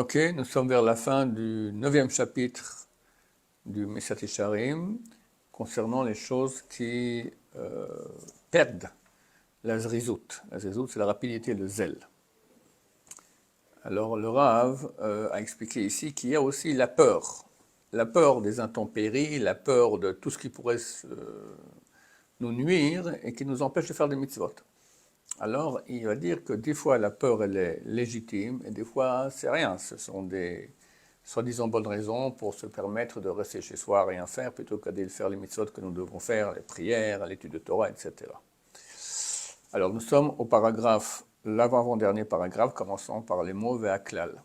Ok, nous sommes vers la fin du 9e chapitre du Mesat Yesharim concernant les choses qui perdent la zrizout. La zrizout, c'est la rapidité, le zèle. Alors le Rav a expliqué ici qu'il y a aussi la peur des intempéries, la peur de tout ce qui pourrait nous nuire et qui nous empêche de faire des mitzvot. Alors il va dire que des fois la peur elle est légitime et des fois c'est rien, ce sont des soi-disant bonnes raisons pour se permettre de rester chez soi, rien faire, plutôt qu'à de faire les mitzvot que nous devons faire, les prières, l'étude de Torah, etc. Alors nous sommes au paragraphe, l'avant-dernier paragraphe, commençant par les mots Ve'aklal.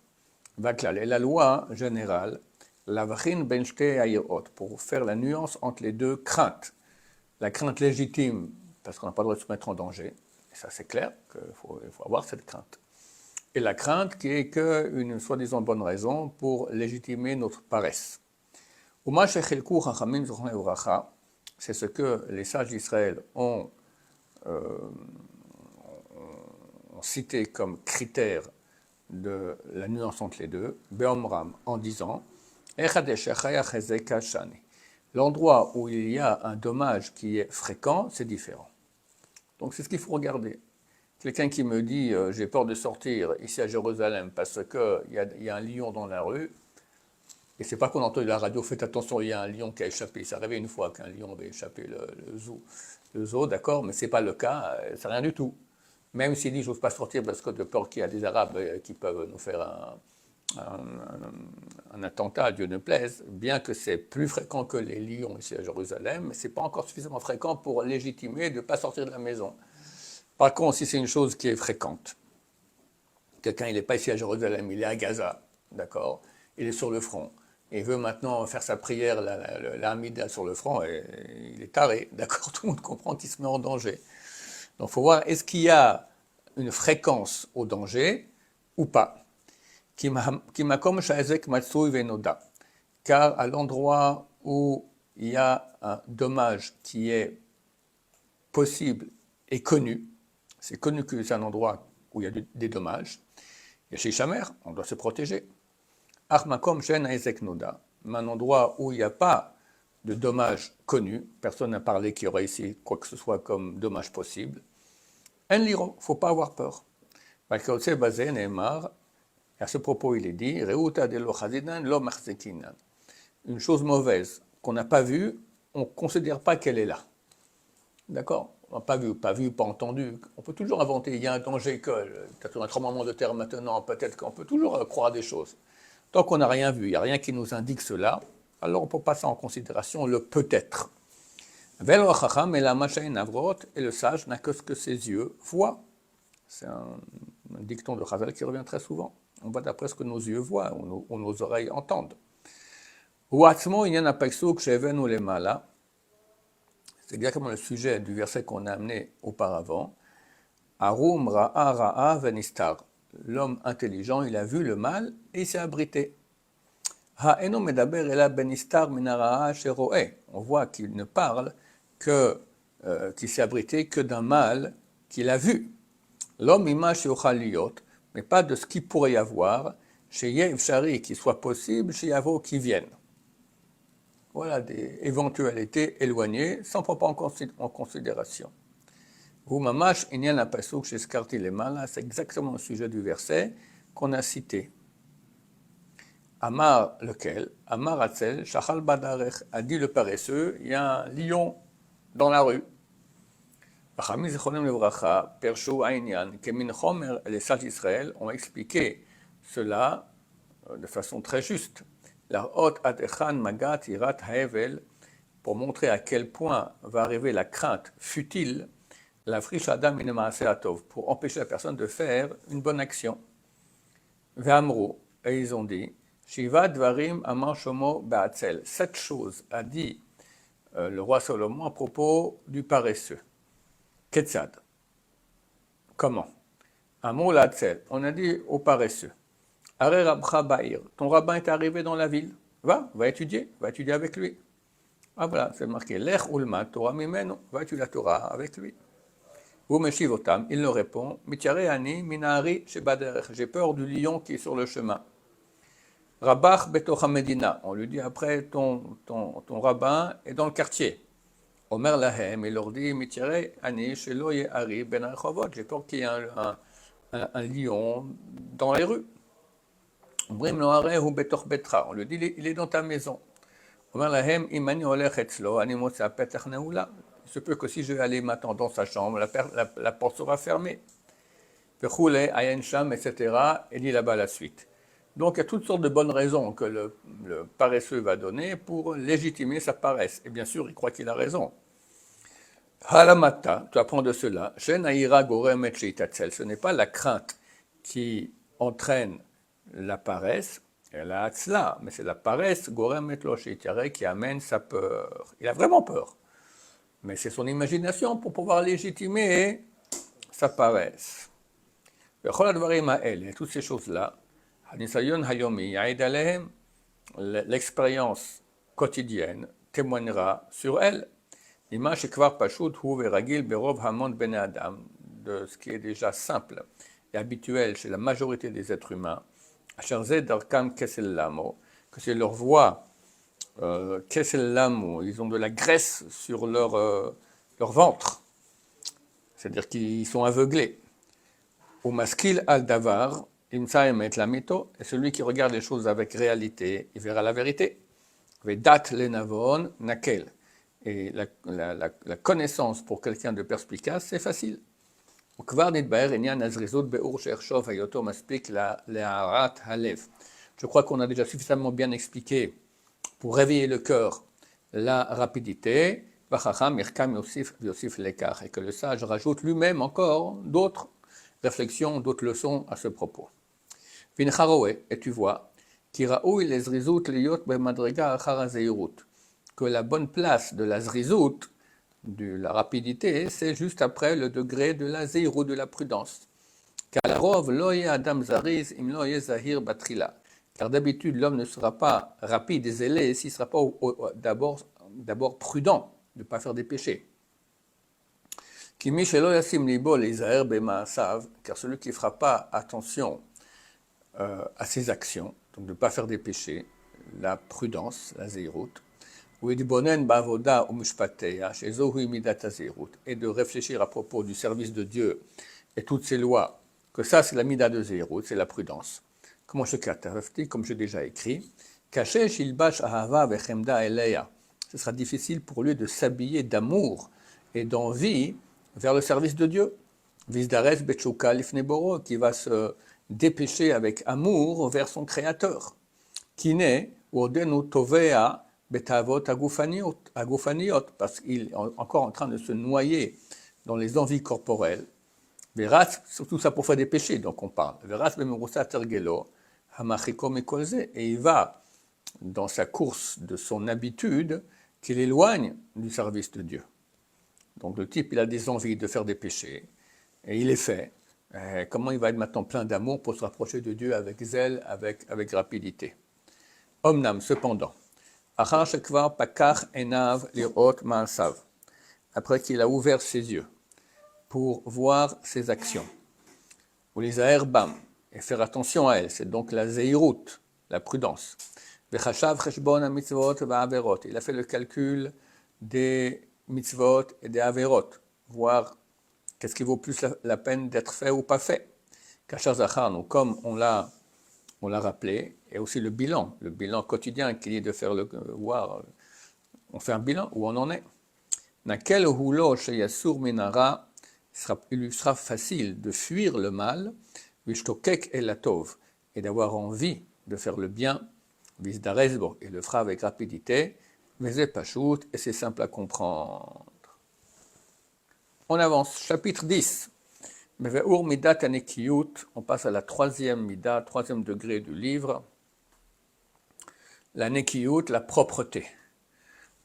Ve'aklal est la loi générale, l'avachin ben shtei hayirot, pour faire la nuance entre les deux craintes. La crainte légitime, parce qu'on n'a pas le droit de se mettre en danger, et ça c'est clair qu'il faut avoir cette crainte. Et la crainte qui est qu'une soi-disant bonne raison pour légitimer notre paresse. C'est ce que les sages d'Israël ont cité comme critère de la nuance entre les deux, Beomram, en disant l'endroit où il y a un dommage qui est fréquent, c'est différent. Donc c'est ce qu'il faut regarder. Quelqu'un qui me dit j'ai peur de sortir ici à Jérusalem parce qu'il y a un lion dans la rue, et c'est pas qu'on entend la radio, faites attention, il y a un lion qui a échappé. C'est arrivé une fois qu'un lion avait échappé le zoo, d'accord, mais c'est pas le cas, c'est rien du tout. Même s'il dit j'ose pas sortir parce que de peur qu'il y a des Arabes qui peuvent nous faire un attentat, Dieu ne plaise, bien que c'est plus fréquent que les lions ici à Jérusalem, mais c'est pas encore suffisamment fréquent pour légitimer de ne pas sortir de la maison. Par contre, si c'est une chose qui est fréquente, quelqu'un il n'est pas ici à Jérusalem, il est à Gaza, d'accord, il est sur le front, et il veut maintenant faire sa prière, l'Amida sur le front, et il est taré, d'accord, tout le monde comprend qu'il se met en danger. Donc il faut voir, est-ce qu'il y a une fréquence au danger ou pas? Car à l'endroit où il y a un dommage qui est possible et connu, c'est connu que c'est un endroit où il y a des dommages, et chez Shamer, on doit se protéger. Mais un endroit où il n'y a pas de dommages connus, personne n'a parlé qu'il y aurait ici quoi que ce soit comme dommage possible, il ne faut pas avoir peur. À ce propos, il est dit une chose mauvaise qu'on n'a pas vue, on ne considère pas qu'elle est là. D'accord? Pas vu, pas entendu. On peut toujours inventer. Il y a un danger que, peut-être un tremblement de terre maintenant, peut-être qu'on peut toujours croire des choses. Tant qu'on n'a rien vu, il n'y a rien qui nous indique cela, alors on peut passer en considération le peut-être. Et le sage n'a que ce que ses yeux voient. C'est un dicton de Chazal qui revient très souvent. On voit d'après ce que nos yeux voient, ou nos oreilles entendent. C'est exactement le sujet du verset qu'on a amené auparavant. Arum ra'a ra'a venistar. L'homme intelligent, il a vu le mal et il s'est abrité. Ha'eno medaber ela benistar minara'a shero'e. On voit qu'il ne parle qu'il s'est abrité que d'un mal qu'il a vu. L'homme ima she'ochal liyot, mais pas de ce qu'il pourrait y avoir, chez Yev Shari, qui soit possible, chez Yavo qui vienne. Voilà des éventualités éloignées, sans prendre en considération. Vous mamash inyan apasuk chez Skarti les malas, c'est exactement le sujet du verset qu'on a cité. Amar lequel? Amar Atzel, Shachal Badarech, a dit le paresseux, il y a un lion dans la rue. Les sages d'Israël ont expliqué cela de façon très juste. Pour montrer à quel point va arriver la crainte futile, la friche Adam pour empêcher la personne de faire une bonne action. Et ils ont dit, Shiva Dvarim Amar Shomo Ba'atzel. 7 choses a dit le roi Salomon à propos du paresseux. Ketzad. Comment? Amor La'atzel. On a dit au paresseux. Are Rabcha Ba'ir. Ton rabbin est arrivé dans la ville. Va étudier avec lui. Ah voilà, c'est marqué. Lech ulma Torah mimenu. Va étudier la Torah avec lui. Vous Meshivotam, il leur répond, Mityareani minari shebaderech. J'ai peur du lion qui est sur le chemin. Rabach betoch medina. On lui dit après, ton rabbin est dans le quartier. Omer lahem, il leur dit, mitirei ani shelo ye'ari ben archovot. J'ai peur qu'il y ait un lion dans les rues. Omrim lo arehu betoch betra. On lui dit, il est dans ta maison. Omer lahem, imani olech etzlo, ani motza petach neula. Il se peut que si je vais aller maintenant dans sa chambre, la porte sera fermée. Vechoule, ayen sham, etc. Et dit là-bas la suite. Donc il y a toutes sortes de bonnes raisons que le paresseux va donner pour légitimer sa paresse. Et bien sûr, il croit qu'il a raison. Halamata, tu apprends de cela. Ce n'est pas la crainte qui entraîne la paresse, la hatzla, mais c'est la paresse qui amène sa peur. Il a vraiment peur. Mais c'est son imagination pour pouvoir légitimer sa paresse. Et toutes ces choses-là, l'expérience quotidienne témoignera sur elle. De ce qui est déjà simple et habituel chez la majorité des êtres humains, que c'est leur voix, ils ont de la graisse sur leur ventre, c'est-à-dire qu'ils sont aveuglés. Au maskil al-davar, imsaemet lamito, et celui qui regarde les choses avec réalité, il verra la vérité. Vedat lenavon nakel. Et la connaissance pour quelqu'un de perspicace, c'est facile. Je crois qu'on a déjà suffisamment bien expliqué pour réveiller le cœur la rapidité, et que le sage rajoute lui-même encore d'autres réflexions, d'autres leçons à ce propos. Et tu vois, que la bonne place de la zrizout, de la rapidité, c'est juste après le degré de la zéirut, de la prudence. Car d'habitude, l'homme ne sera pas rapide et zélé s'il ne sera pas d'abord prudent, de ne pas faire des péchés. Car celui qui ne fera pas attention à ses actions, donc de ne pas faire des péchés, la prudence, la zéirut, et de réfléchir à propos du service de Dieu et toutes ses lois, que ça c'est la mida de zéirut, c'est la prudence. Comme j'ai déjà écrit, ce sera difficile pour lui de s'habiller d'amour et d'envie vers le service de Dieu, qui va se dépêcher avec amour vers son Créateur, qui n'est parce qu'il est encore en train de se noyer dans les envies corporelles. Surtout ça pour faire des péchés, donc on parle. Et il va dans sa course de son habitude qui l'éloigne du service de Dieu. Donc le type, il a des envies de faire des péchés, et il les fait. Comment il va être maintenant plein d'amour pour se rapprocher de Dieu avec zèle, avec rapidité. Omnam, cependant, après qu'il a ouvert ses yeux pour voir ses actions, ou les aerbam, et faire attention à elles, c'est donc la zeirut, la prudence. Il a fait le calcul des mitzvot et des averot, voir qu'est-ce qui vaut plus la peine d'être fait ou pas fait. Comme on l'a rappelé, et aussi le bilan quotidien qui est de faire voir, on fait un bilan où on en est. Il lui sera facile de fuir le mal, et d'avoir envie de faire le bien, et le fera avec rapidité, et c'est simple à comprendre. On avance, chapitre 10. On passe à la troisième mida, troisième degré du livre. La nekiyut, la propreté.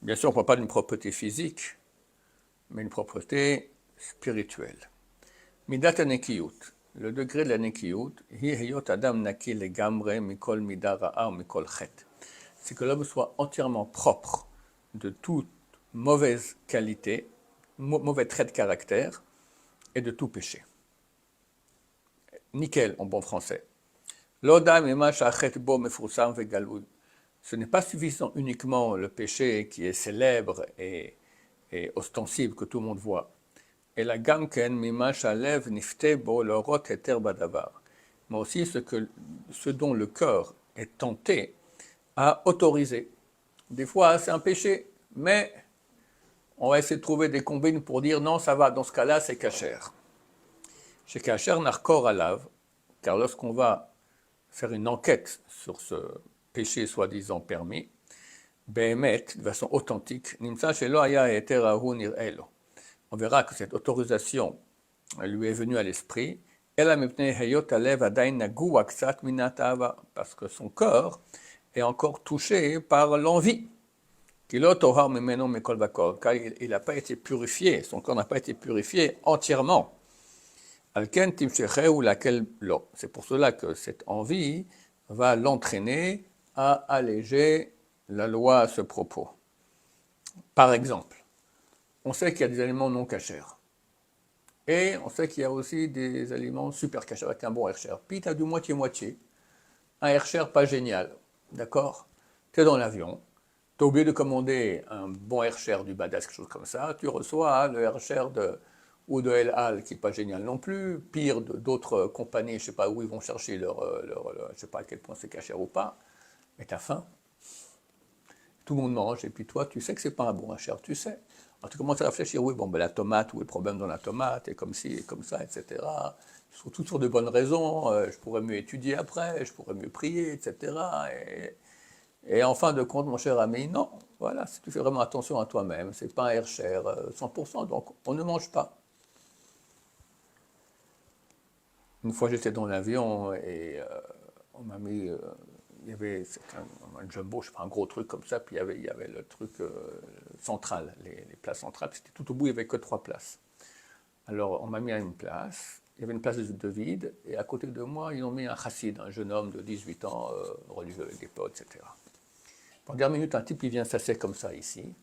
Bien sûr, on ne parle pas d'une propreté physique, mais une propreté spirituelle. Midat nekiyut. Le degré de la nekiyut, c'est que l'homme soit entièrement propre de toute mauvaise qualité, mauvais trait de caractère et de tout péché. Nickel en bon français. Ce n'est pas suffisant uniquement le péché qui est célèbre et ostensible que tout le monde voit. Et la gamken mimash alev nifte bo lorot heter badavar. Mais aussi ce dont le cœur est tenté à autoriser. Des fois, c'est un péché, mais on va essayer de trouver des combines pour dire non, ça va, dans ce cas-là, c'est kasher. Chez kasher narkor alav, car lorsqu'on va faire une enquête sur ce péché soi-disant permis, behemet, de façon authentique, nimsa shelo haya heter ahu nir'elo. On verra que cette autorisation lui est venue à l'esprit, parce que son cœur est encore touché par l'envie. Car il n'a pas été purifié, son corps n'a pas été purifié entièrement. C'est pour cela que cette envie va l'entraîner à alléger la loi à ce propos. Par exemple, on sait qu'il y a des aliments non cachers. Et on sait qu'il y a aussi des aliments super cachers avec un bon Hercher. Puis tu as du moitié-moitié. Un Hercher pas génial. D'accord? Tu es dans l'avion. Tu as oublié de commander un bon Hercher du Badass, quelque chose comme ça. Tu reçois le Hercher ou de El Al qui n'est pas génial non plus. Pire, d'autres compagnies, je ne sais pas où ils vont chercher je ne sais pas à quel point c'est caché ou pas. Mais tu as faim. Tout le monde mange. Et puis toi, tu sais que ce n'est pas un bon Hercher. Tu sais. Alors tu commences à réfléchir, oui, bon, ben, la tomate, où est le problème dans la tomate, et comme ci, et comme ça, etc. Toutes sur de bonnes raisons, je pourrais mieux étudier après, je pourrais mieux prier, etc. Et en fin de compte, mon cher ami, non, voilà, si tu fais vraiment attention à toi-même, c'est pas un Hercher 100%, donc on ne mange pas. Une fois j'étais dans l'avion et on m'a mis, il y avait un jumbo, je sais pas, un gros truc comme ça, puis il y avait le truc central, les places centrales, c'était tout au bout, il n'y avait que 3 places. Alors on m'a mis à une place, il y avait une place de vide, et à côté de moi, ils ont mis un chassid, un jeune homme de 18 ans, religieux avec des potes, etc. Pendant 10 minutes, un type qui vient s'asseoir comme ça ici.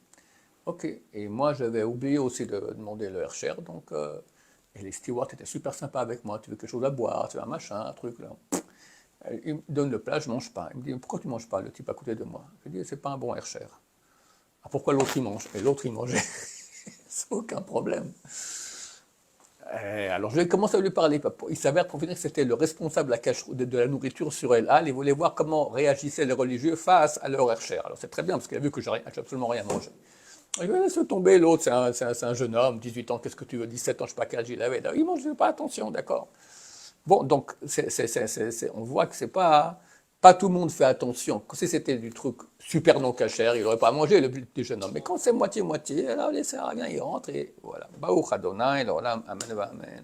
Ok, et moi j'avais oublié aussi de demander le Hercher, donc, et les stewards étaient super sympas avec moi, tu veux quelque chose à boire, tu veux un machin, un truc là. Il me donne le plat, je ne mange pas. Il me dit, pourquoi tu ne manges pas, le type à côté de moi? Je lui dis, c'est pas un bon Hercher. Ah, pourquoi l'autre il mange? Et l'autre il mangeait, sans aucun problème. Alors je commence à lui parler. Il s'avère pour finir que c'était le responsable de la nourriture sur El Al. Il voulait voir comment réagissaient les religieux face à leur Hercher. Alors c'est très bien parce qu'il a vu que j'ai absolument rien mangé. Il va laisser tomber l'autre, c'est un jeune homme, 18 ans, qu'est-ce que tu veux, 17 ans, je ne sais pas quel âge il avait. Il ne mange pas, attention, d'accord. Bon, donc, on voit que c'est pas tout le monde fait attention. Si c'était du truc super non cachère, il n'aurait pas mangé le jeune homme. Mais quand c'est moitié-moitié, alors les sert à rien, il rentre et voilà. Baruch Adonai, l'olam, amen, amen.